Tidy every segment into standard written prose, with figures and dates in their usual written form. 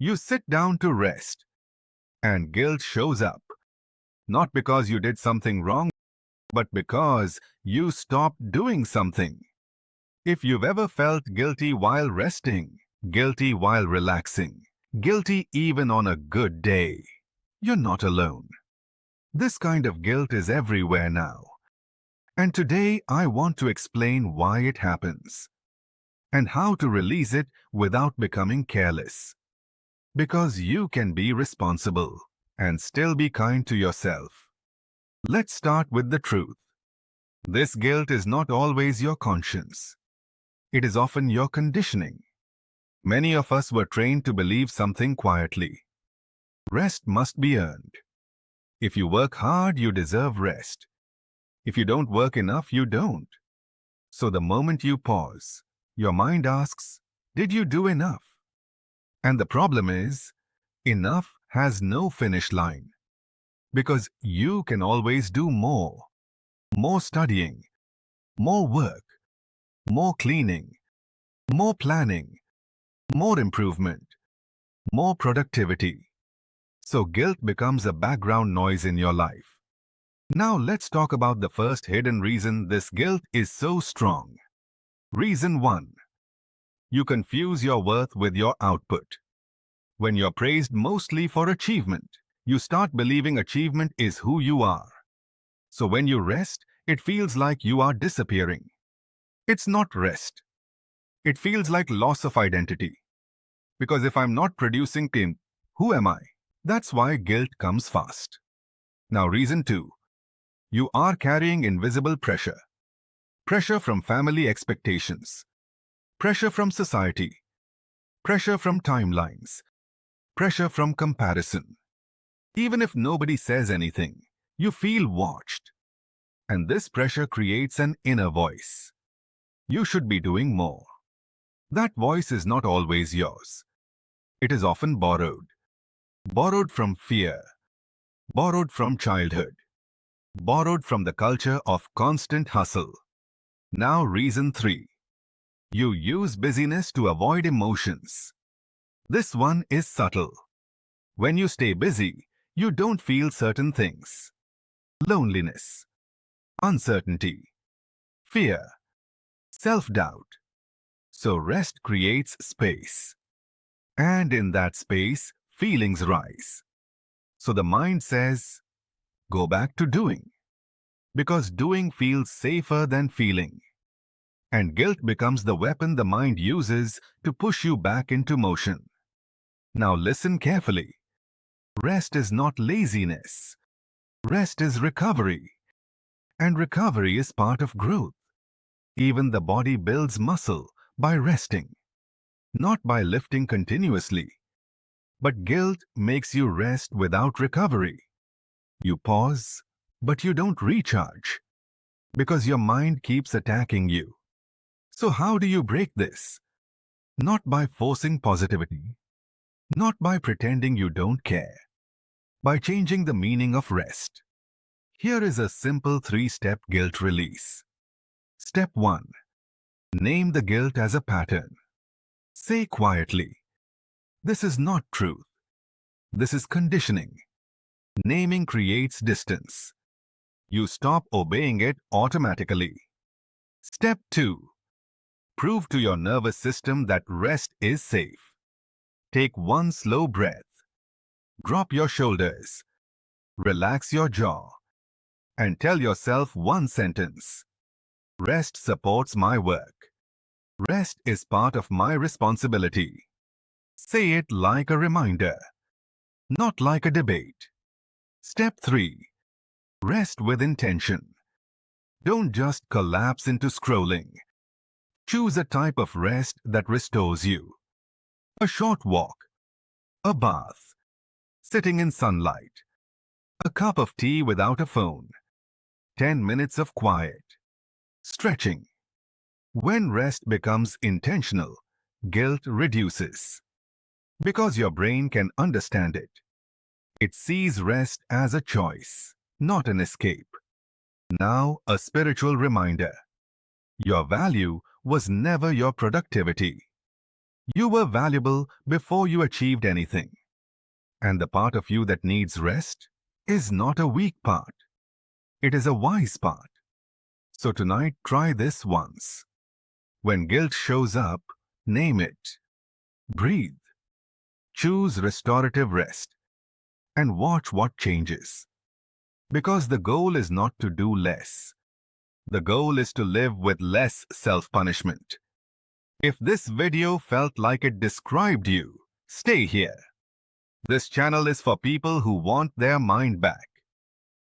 You sit down to rest, and guilt shows up, not because you did something wrong, but because you stopped doing something. If you've ever felt guilty while resting, guilty while relaxing, guilty even on a good day, you're not alone. This kind of guilt is everywhere now. And today I want to explain why it happens and how to release it without becoming careless. Because you can be responsible and still be kind to yourself. Let's start with the truth. This guilt is not always your conscience. It is often your conditioning. Many of us were trained to believe something quietly. Rest must be earned. If you work hard, you deserve rest. If you don't work enough, you don't. So the moment you pause, your mind asks, did you do enough? And the problem is, enough has no finish line. Because you can always do more. More studying, more work, more cleaning, more planning, more improvement, more productivity. So guilt becomes a background noise in your life. Now let's talk about the first hidden reason this guilt is so strong. Reason 1. You confuse your worth with your output. When you're praised mostly for achievement, you start believing achievement is who you are. So when you rest, it feels like you are disappearing. It's not rest. It feels like loss of identity. Because if I'm not producing, who am I? That's why guilt comes fast. Now reason 2. You are carrying invisible pressure. Pressure from family expectations. Pressure from society. Pressure from timelines. Pressure from comparison. Even if nobody says anything, you feel watched. And this pressure creates an inner voice. You should be doing more. That voice is not always yours. It is often borrowed. Borrowed from fear. Borrowed from childhood. Borrowed from the culture of constant hustle. Now reason 3. You use busyness to avoid emotions. This one is subtle. When you stay busy, you don't feel certain things. Loneliness, uncertainty, fear, self-doubt. So rest creates space. And in that space, feelings rise. So the mind says, go back to doing. Because doing feels safer than feeling. And guilt becomes the weapon the mind uses to push you back into motion. Now listen carefully. Rest is not laziness. Rest is recovery. And recovery is part of growth. Even the body builds muscle by resting, not by lifting continuously. But guilt makes you rest without recovery. You pause, but you don't recharge, because your mind keeps attacking you. So how do you break this? Not by forcing positivity, not by pretending you don't care, by changing the meaning of rest. Here is a simple 3-step guilt release. Step 1. Name the guilt as a pattern. Say quietly, this is not truth. This is conditioning. Naming creates distance. You stop obeying it automatically. Step 2. Prove to your nervous system that rest is safe. Take one slow breath. Drop your shoulders. Relax your jaw. And tell yourself one sentence. Rest supports my work. Rest is part of my responsibility. Say it like a reminder, not like a debate. Step 3. Rest with intention. Don't just collapse into scrolling. Choose a type of rest that restores you. A short walk, a bath, sitting in sunlight, a cup of tea without a phone, 10 minutes of quiet, stretching. When rest becomes intentional, guilt reduces. Because your brain can understand it. It sees rest as a choice, not an escape. Now, a spiritual reminder. Your value was never your productivity. You were valuable before you achieved anything. And the part of you that needs rest is not a weak part. It is a wise part. So tonight, try this once. When guilt shows up, name it. Breathe. Choose restorative rest and watch what changes. Because the goal is not to do less. The goal is to live with less self-punishment. If this video felt like it described you, stay here. This channel is for people who want their mind back.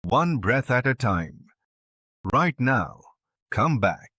One breath at a time. Right now, come back.